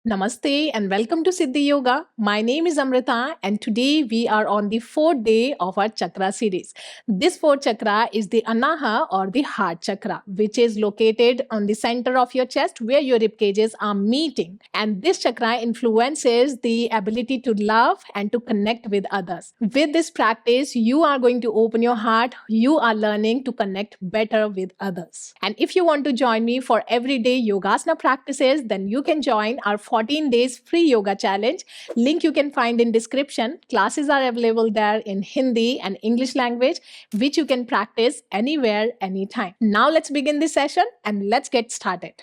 Namaste and welcome to Siddhi Yoga. My name is Amrita and today we are on the fourth day of our chakra series. This fourth chakra is the Anaha or the heart chakra, which is located on the center of your chest where your rib cages are meeting. And this chakra influences the ability to love and to connect with others. With this practice, you are going to open your heart. You are learning to connect better with others. And if you want to join me for everyday Yogasana practices, then you can join our 14 days free yoga challenge. Link you can find in description. Classes are available there in Hindi and English language, which you can practice anywhere, anytime. Now let's begin this session and let's get started.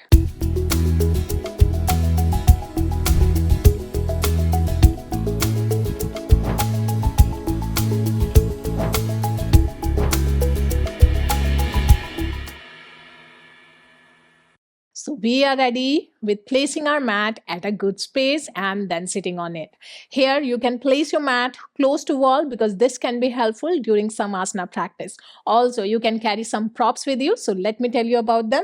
So we are ready with placing our mat at a good space and then sitting on it. Here you can place your mat close to wall because this can be helpful during some asana practice. Also, you can carry some props with you. So let me tell you about them.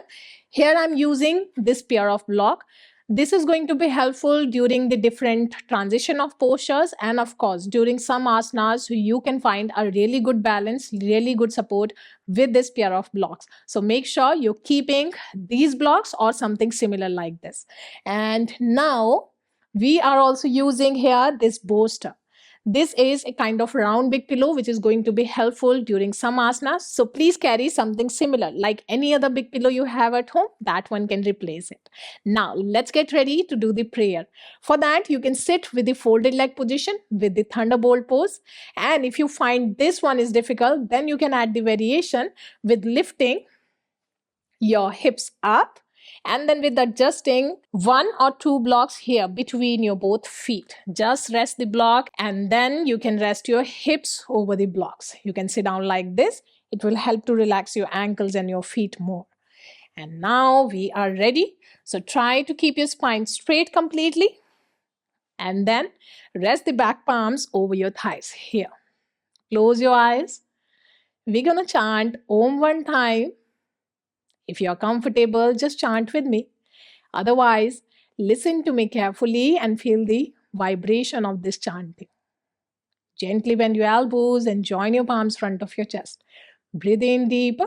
Here I'm using this pair of block. This is going to be helpful during the different transition of postures, and of course during some asanas you can find a really good balance, really good support with this pair of blocks. So make sure you're keeping these blocks or something similar like this. And now we are also using here this bolster. This is a kind of round big pillow which is going to be helpful during some asanas. So please carry something similar like any other big pillow you have at home. That one can replace it. Now let's get ready to do the prayer. For that, you can sit with the folded leg position with the thunderbolt pose. And if you find this one is difficult, then you can add the variation with lifting your hips up and then with adjusting one or two blocks here between your both feet. Just rest the block and then you can rest your hips over the blocks. You can sit down like this. It will help to relax your ankles and your feet more. And now we are ready. So try to keep your spine straight completely. And then rest the back palms over your thighs here. Close your eyes. We're going to chant Om one time. If you're comfortable, just chant with me. Otherwise, listen to me carefully and feel the vibration of this chanting. Gently bend your elbows and join your palms front of your chest. Breathe in deep.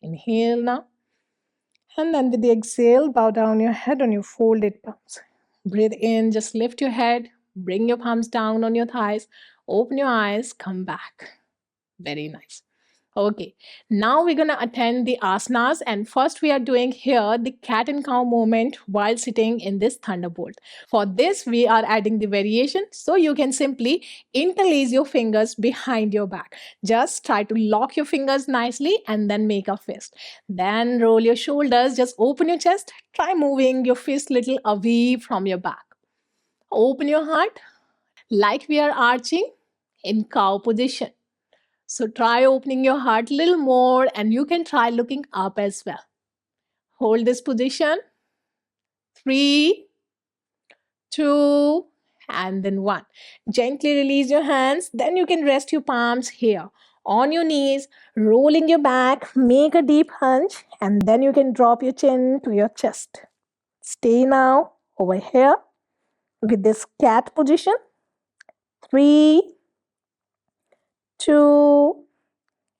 Inhale now. And then with the exhale, bow down your head on your folded palms. Breathe in, just lift your head, bring your palms down on your thighs, open your eyes, come back. Very nice. Okay, now we're going to attend the asanas, and first we are doing here the cat and cow movement while sitting in this thunderbolt. For this, we are adding the variation, so you can simply interlace your fingers behind your back. Just try to lock your fingers nicely and then make a fist. Then roll your shoulders, just open your chest, try moving your fist little away from your back. Open your heart like we are arching in cow position. So try opening your heart a little more and you can try looking up as well. Hold this position. 3, 2, and then 1. Gently release your hands. Then you can rest your palms here on your knees, rolling your back, make a deep hunch, and then you can drop your chin to your chest. Stay now over here with this cat position. 3, 2,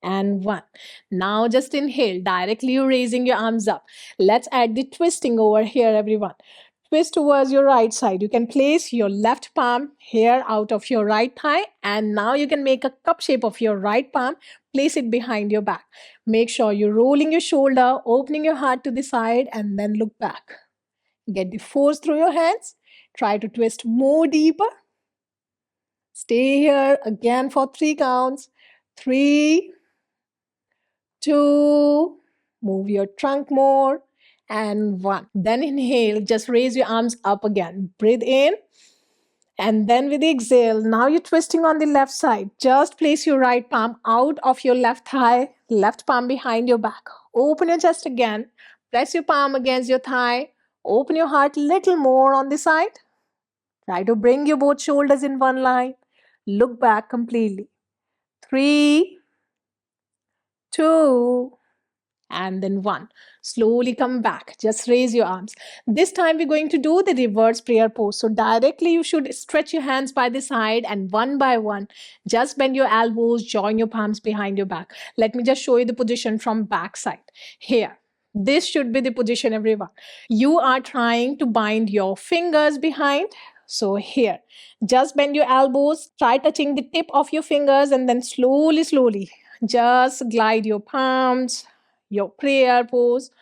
and 1. Now just inhale, directly you're raising your arms up. Let's add the twisting over here, everyone. Twist towards your right side. You can place your left palm here out of your right thigh, and now you can make a cup shape of your right palm. Place it behind your back. Make sure you're rolling your shoulder, opening your heart to the side, and then look back. Get the force through your hands. Try to twist more deeper. Stay here again for 3 counts. 3, 2, move your trunk more, and 1. Then inhale, just raise your arms up again. Breathe in, and then with the exhale, now you're twisting on the left side. Just place your right palm out of your left thigh Left palm behind your back. Open your chest again. Press your palm against your thigh. Open your heart little more on the side. Try to bring your both shoulders in one line. Look back completely. 3, 2, and then 1. Slowly come back. Just raise your arms. This time we're going to do the reverse prayer pose. So directly you should stretch your hands by the side, and one by one, just bend your elbows, join your palms behind your back. Let me just show you the position from back side. Here. This should be the position, everyone. You are trying to bind your fingers behind. So here, just bend your elbows, try touching the tip of your fingers, and then slowly, just glide your palms, your prayer pose,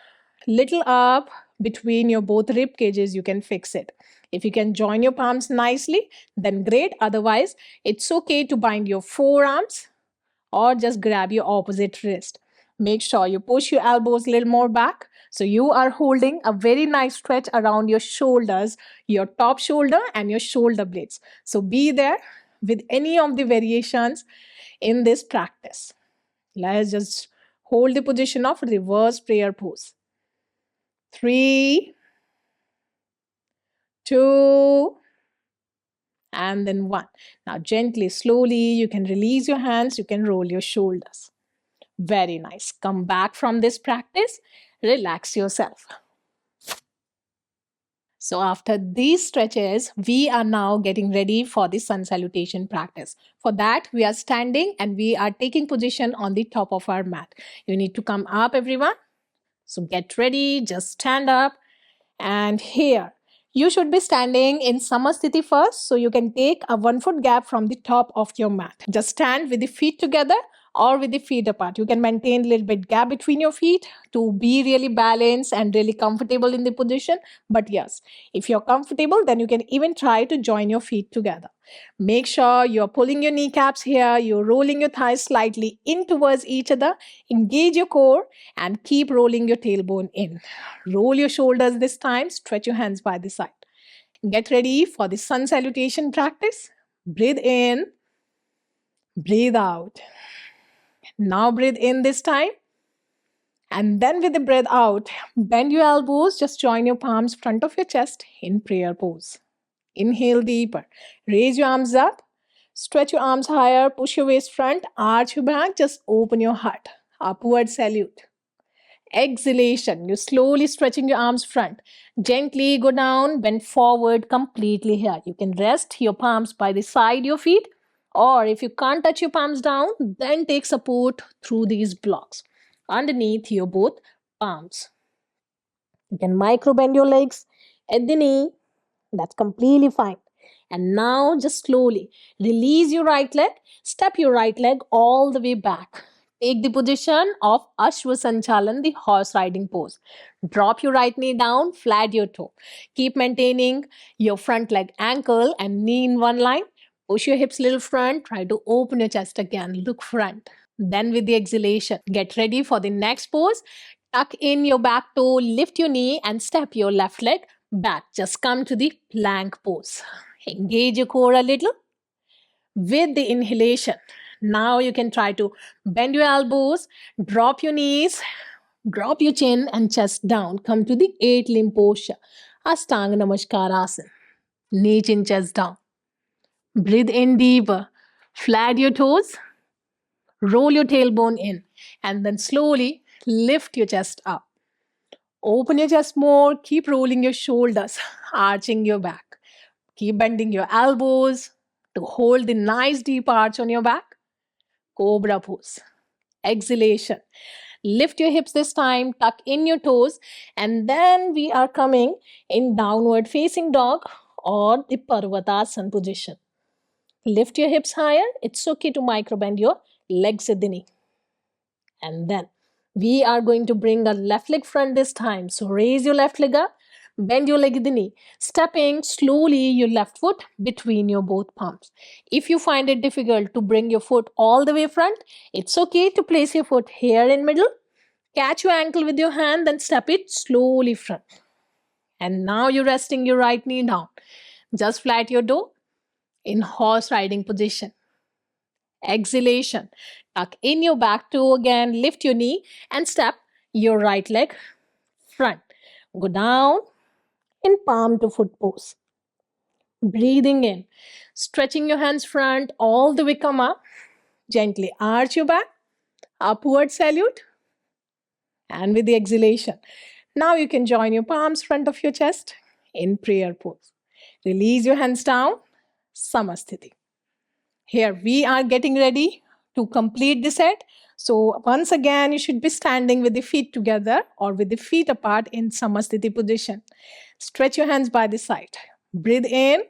little up between your both rib cages. You can fix it. If you can join your palms nicely, then great. Otherwise, it's okay to bind your forearms or just grab your opposite wrist. Make sure you push your elbows a little more back. So you are holding a very nice stretch around your shoulders, your top shoulder and your shoulder blades. So be there with any of the variations in this practice. Let's just hold the position of reverse prayer pose. 3, 2, and then 1. Now gently, slowly, you can release your hands, you can roll your shoulders. Very nice. Come back from this practice, relax yourself. So after these stretches, we are now getting ready for the sun salutation practice. For that, we are standing and we are taking position on the top of our mat. You need to come up, everyone. So get ready, just stand up. And here, you should be standing in Samasthiti first, so you can take a 1-foot gap from the top of your mat. Just stand with the feet together or with the feet apart. You can maintain a little bit gap between your feet to be really balanced and really comfortable in the position. But yes, if you're comfortable, then you can even try to join your feet together. Make sure you're pulling your kneecaps here, you're rolling your thighs slightly in towards each other, engage your core and keep rolling your tailbone in. Roll your shoulders this time, stretch your hands by the side. Get ready for the sun salutation practice. Breathe in, breathe out. Now breathe in this time. And then with the breath out, bend your elbows, just join your palms front of your chest in prayer pose. Inhale deeper. Raise your arms up. Stretch your arms higher. Push your waist front. Arch your back. Just open your heart. Upward salute. Exhalation. You're slowly stretching your arms front. Gently go down. Bend forward completely here. You can rest your palms by the side of your feet. Or if you can't touch your palms down, then take support through these blocks underneath your both palms. You can micro bend your legs at the knee. That's completely fine. And now just slowly release your right leg, step your right leg all the way back. Take the position of Ashwa Sanchalan, the horse riding pose. Drop your right knee down, flat your toe. Keep maintaining your front leg ankle and knee in one line. Push your hips a little front, try to open your chest again, look front. Then with the exhalation, get ready for the next pose. Tuck in your back toe, lift your knee and step your left leg back. Just come to the plank pose. Engage your core a little with the inhalation. Now you can try to bend your elbows, drop your knees, drop your chin and chest down. Come to the 8-limb posture. Ashtanga Namaskar. Knee, chin, chest down. Breathe in deeper. Flat your toes. Roll your tailbone in. And then slowly lift your chest up. Open your chest more. Keep rolling your shoulders, arching your back. Keep bending your elbows to hold the nice deep arch on your back. Cobra pose. Exhalation. Lift your hips this time, tuck in your toes, and then we are coming in downward facing dog or the Parvatasana position. Lift your hips higher. It's okay to micro bend your legs at the knee. And then we are going to bring our left leg front this time. So raise your left leg up, bend your leg at the knee, stepping slowly your left foot between your both palms. If you find it difficult to bring your foot all the way front, it's okay to place your foot here in middle. Catch your ankle with your hand, then step it slowly front. And now you're resting your right knee down. Just flat your toe in horse riding position. Exhalation. Tuck in your back toe again, lift your knee and step your right leg front. Go down in palm to foot pose. Breathing in, stretching your hands front, all the way come up. Gently arch your back, upward salute, and with the exhalation. Now you can join your palms front of your chest in prayer pose. Release your hands down, Samasthiti. Here we are getting ready to complete the set. So once again, you should be standing with the feet together or with the feet apart in Samasthiti position. Stretch your hands by the side. Breathe in.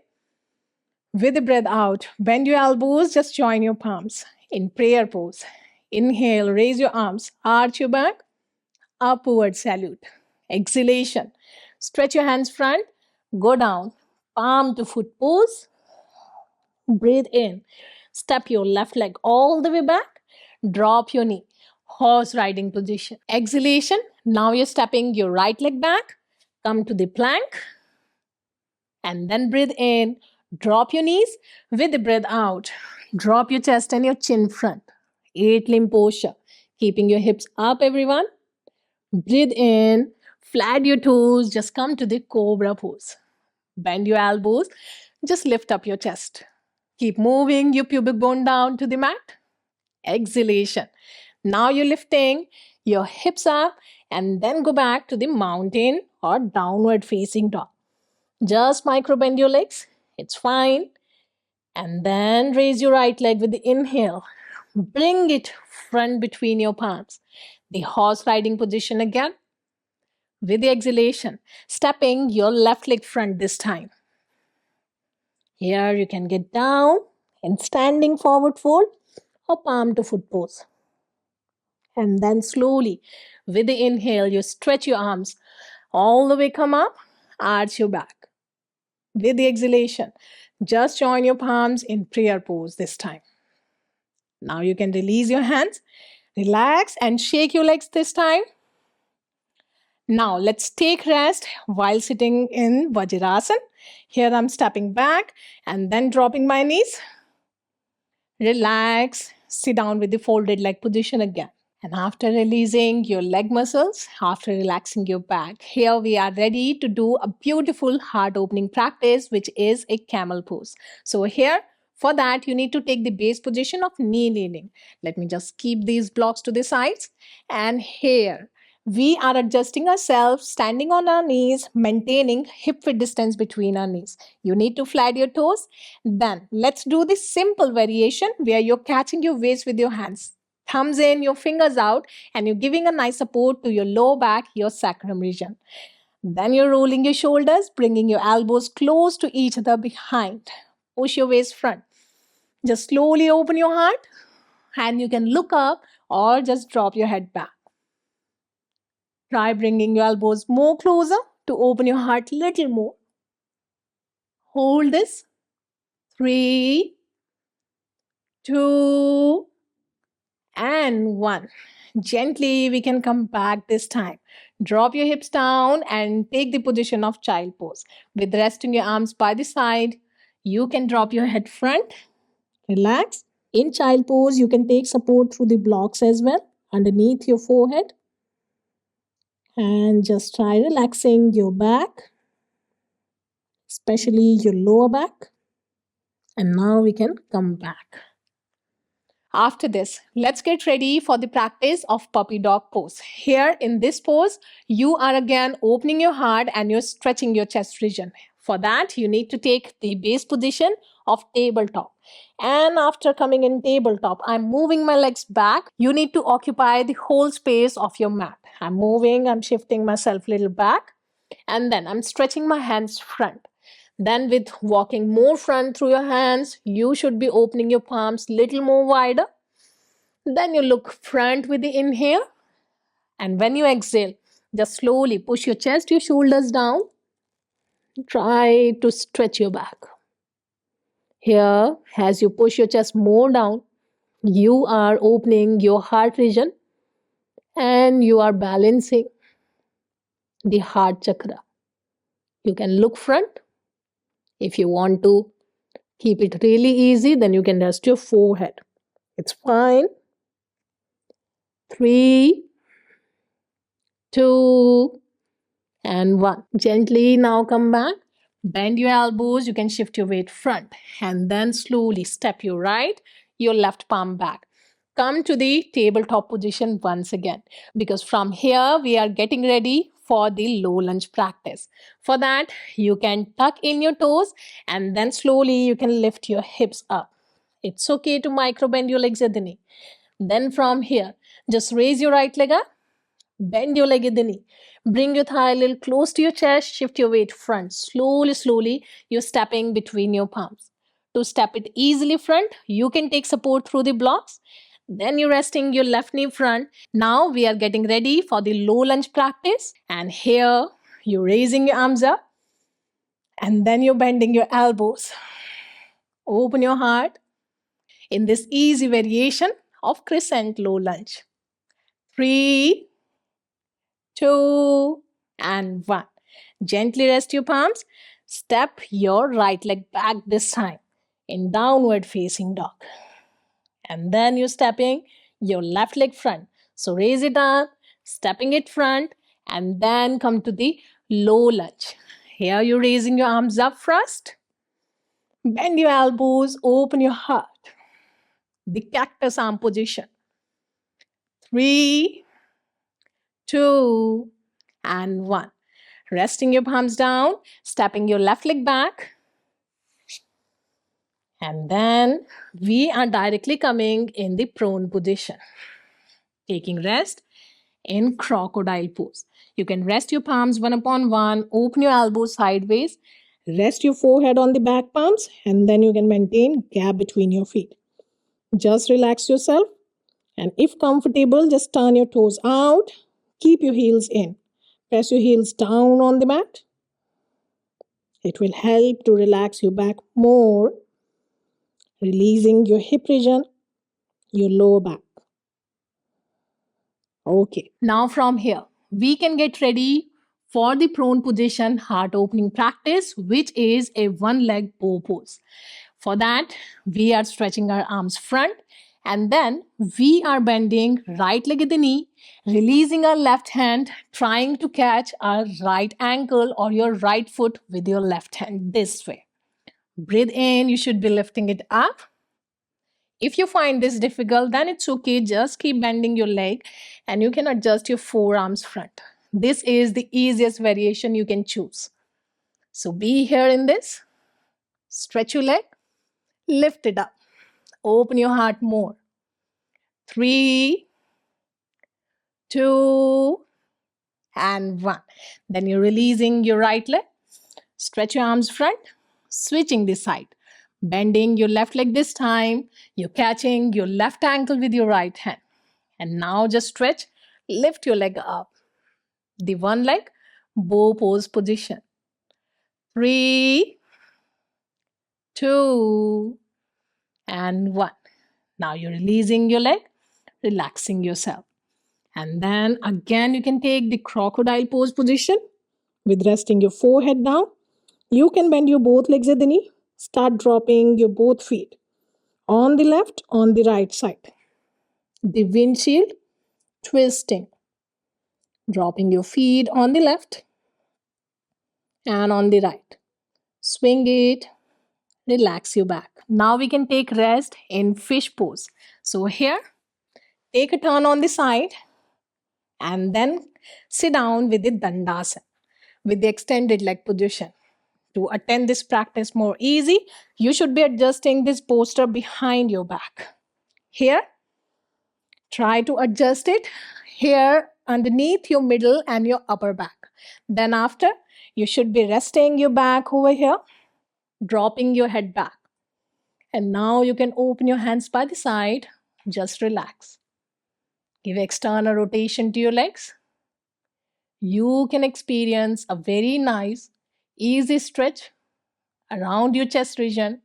With the breath out, bend your elbows, just join your palms in prayer pose. Inhale, raise your arms, arch your back, upward salute. Exhalation, stretch your hands front, go down, palm to foot pose. Breathe in, step your left leg all the way back, drop your knee, horse riding position. Exhalation, now you're stepping your right leg back, come to the plank, and then breathe in, drop your knees. With the breath out, drop your chest and your chin front. 8-limb posture, keeping your hips up, everyone. Breathe in, flat your toes, just come to the cobra pose. Bend your elbows, just lift up your chest. Keep moving your pubic bone down to the mat. Exhalation. Now you're lifting your hips up and then go back to the mountain or downward facing dog. Just micro bend your legs, it's fine. And then raise your right leg with the inhale. Bring it front between your palms. The horse riding position again. With the exhalation, stepping your left leg front this time. Here you can get down in standing forward fold or palm to foot pose. And then slowly, with the inhale, you stretch your arms all the way, come up, arch your back. With the exhalation, just join your palms in prayer pose this time. Now you can release your hands, relax and shake your legs this time. Now let's take rest while sitting in Vajrasana. Here I'm stepping back and then dropping my knees. Relax, sit down with the folded leg position again. And after releasing your leg muscles, after relaxing your back, here we are ready to do a beautiful heart opening practice, which is a camel pose. So here, for that, you need to take the base position of knee kneeling. Let me just keep these blocks to the sides. And here, we are adjusting ourselves, standing on our knees, maintaining hip width distance between our knees. You need to flat your toes. Then, let's do this simple variation where you're catching your waist with your hands. Thumbs in, your fingers out, and you're giving a nice support to your lower back, your sacrum region. Then you're rolling your shoulders, bringing your elbows close to each other behind. Push your waist front. Just slowly open your heart, and you can look up or just drop your head back. Try bringing your elbows more closer to open your heart a little more. Hold this. 3, 2, and 1. Gently, we can come back this time. Drop your hips down and take the position of child pose. With resting your arms by the side, you can drop your head front. Relax. In child pose, you can take support through the blocks as well, underneath your forehead. And just try relaxing your back, especially your lower back. And now we can come back. After this, let's get ready for the practice of puppy dog pose. Here in this pose, you are again opening your heart and you're stretching your chest region. For that, you need to take the base position of tabletop. And after coming in tabletop, I'm moving my legs back. You need to occupy the whole space of your mat. I'm moving, I'm shifting myself a little back. And then I'm stretching my hands front. Then with walking more front through your hands, you should be opening your palms little more wider. Then you look front with the inhale. And when you exhale, just slowly push your chest, your shoulders down. Try to stretch your back. Here, as you push your chest more down, you are opening your heart region and you are balancing the heart chakra. You can look front. If you want to keep it really easy, then you can rest your forehead. It's fine. 3, 2, and 1. Gently now come back. Bend your elbows. You can shift your weight front and then slowly step your right, your left palm back. Come to the tabletop position once again, because from here we are getting ready for the low lunge practice. For that, you can tuck in your toes and then slowly you can lift your hips up. It's okay to micro bend your legs at the knee. Then from here, just raise your right leg up. Bend your leg at the knee. Bring your thigh a little close to your chest. Shift your weight front. Slowly, slowly, you're stepping between your palms. To step it easily front, you can take support through the blocks. Then you're resting your left knee front. Now we are getting ready for the low lunge practice. And here, you're raising your arms up. And then you're bending your elbows. Open your heart in this easy variation of crescent low lunge. 3, 2, and 1. Gently rest your palms. Step your right leg back this time in downward facing dog. And then you're stepping your left leg front. So raise it up, stepping it front, and then come to the low lunge. Here you're raising your arms up first. Bend your elbows, open your heart. The cactus arm position. 3, 2, and 1. Resting your palms down, stepping your left leg back. And then we are directly coming in the prone position. Taking rest in crocodile pose. You can rest your palms one upon one, open your elbows sideways, rest your forehead on the back palms, and then you can maintain gap between your feet. Just relax yourself, and if comfortable, just turn your toes out, keep your heels in. Press your heels down on the mat. It will help to relax your back more, releasing your hip region, your lower back. Okay, now from here, we can get ready for the prone position heart opening practice, which is a one leg bow pose. For that, we are stretching our arms front and then we are bending right leg at the knee, releasing our left hand, trying to catch our right ankle or your right foot with your left hand this way. Breathe in, you should be lifting it up. If you find this difficult, then it's okay. Just keep bending your leg and you can adjust your forearms front. This is the easiest variation you can choose. So be here in this. Stretch your leg, lift it up. Open your heart more. 3, 2, and 1. Then you're releasing your right leg. Stretch your arms front, switching this side. Bending your left leg this time. You're catching your left ankle with your right hand. And now just stretch, lift your leg up. The one leg bow pose position. 3, 2, and 1. Now you're releasing your leg, relaxing yourself. And then again, you can take the crocodile pose position with resting your forehead down. You can bend your both legs at the knee. Start dropping your both feet on the left, on the right side. The windshield twisting. Dropping your feet on the left and on the right. Swing it, relax your back. Now we can take rest in fish pose. So here, take a turn on the side and then sit down with the Dandasana, with the extended leg position. To attend this practice more easy, you should be adjusting this bolster behind your back. Here, try to adjust it here underneath your middle and your upper back. Then after, you should be resting your back over here, dropping your head back. And now you can open your hands by the side. Just relax. Give external rotation to your legs. You can experience a very nice, easy stretch around your chest region,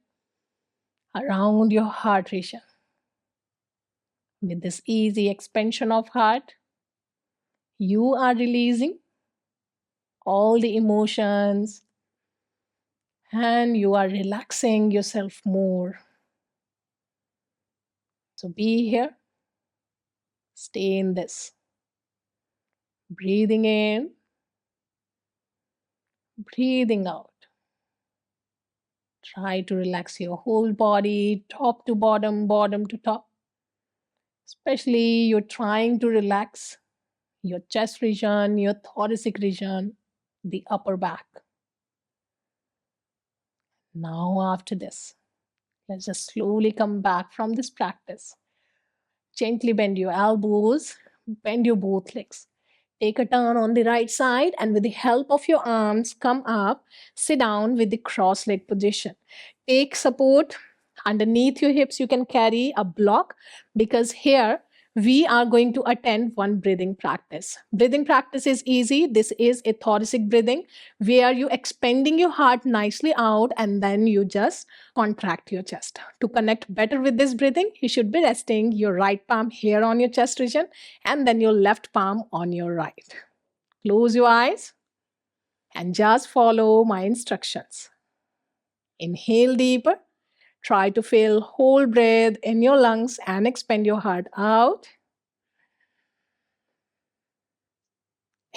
around your heart region. With this easy expansion of heart, you are releasing all the emotions and you are relaxing yourself more. So be here. Stay in this. Breathing in, breathing out. Try to relax your whole body, top to bottom, bottom to top. Especially you're trying to relax your chest region, your thoracic region, the upper back. Now, after this, let's just slowly come back from this practice. Gently bend your elbows, bend your both legs. Take a turn on the right side, and with the help of your arms, come up, sit down with the cross leg position. Take support underneath your hips. You can carry a block because here we are going to attend one breathing practice. Breathing practice is easy. This is a thoracic breathing where you expanding your heart nicely out and then you just contract your chest. To connect better with this breathing, you should be resting your right palm here on your chest region and then your left palm on your right. Close your eyes and just follow my instructions. Inhale deeper. Try to feel whole breath in your lungs and expand your heart out.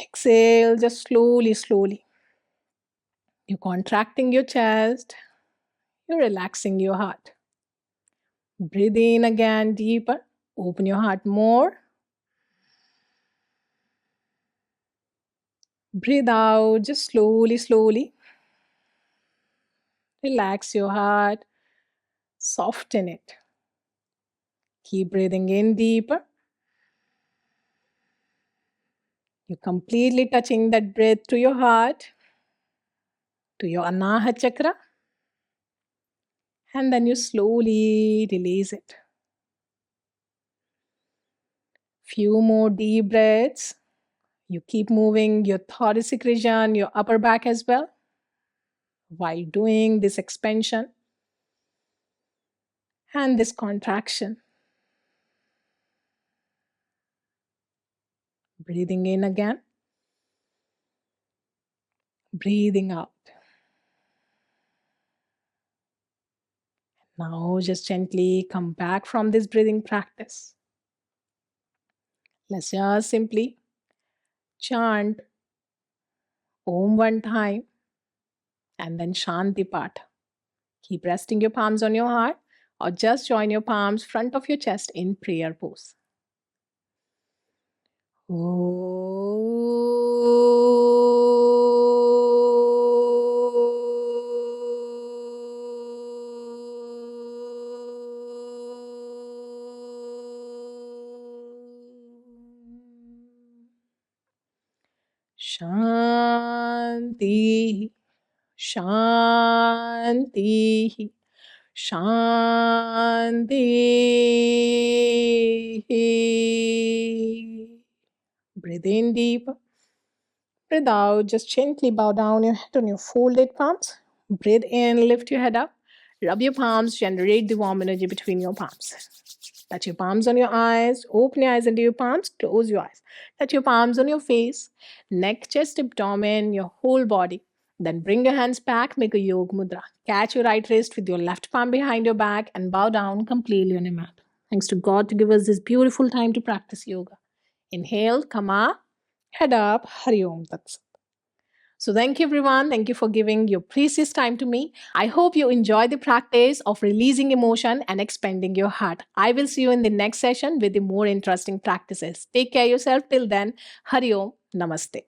Exhale, just slowly, slowly. You're contracting your chest. You're relaxing your heart. Breathe in again deeper. Open your heart more. Breathe out just slowly, slowly. Relax your heart. Soften it. Keep breathing in deeper. You're completely touching that breath to your heart, to your Anahata chakra. And then you slowly release it. Few more deep breaths. You keep moving your thoracic region, your upper back as well, while doing this expansion and this contraction. Breathing in again. Breathing out. Now just gently come back from this breathing practice. Let's just simply chant Om one time and then Shanti Path. Keep resting your palms on your heart or just join your palms front of your chest in prayer pose. Shanti, Shanti, Shanti. Breathe in deep. Breathe out. Just gently bow down your head on your folded palms. Breathe in, lift your head up. Rub your palms, generate the warm energy between your palms. Touch your palms on your eyes. Open your eyes into your palms. Close your eyes. Touch your palms on your face, neck, chest, abdomen, your whole body. Then bring your hands back, make a yoga mudra. Catch your right wrist with your left palm behind your back and bow down completely on your mat. Thanks to God to give us this beautiful time to practice yoga. Inhale, come up, head up, Hari Om Tat Sat. So thank you everyone. Thank you for giving your precious time to me. I hope you enjoy the practice of releasing emotion and expanding your heart. I will see you in the next session with the more interesting practices. Take care of yourself till then. Hari Om. Namaste.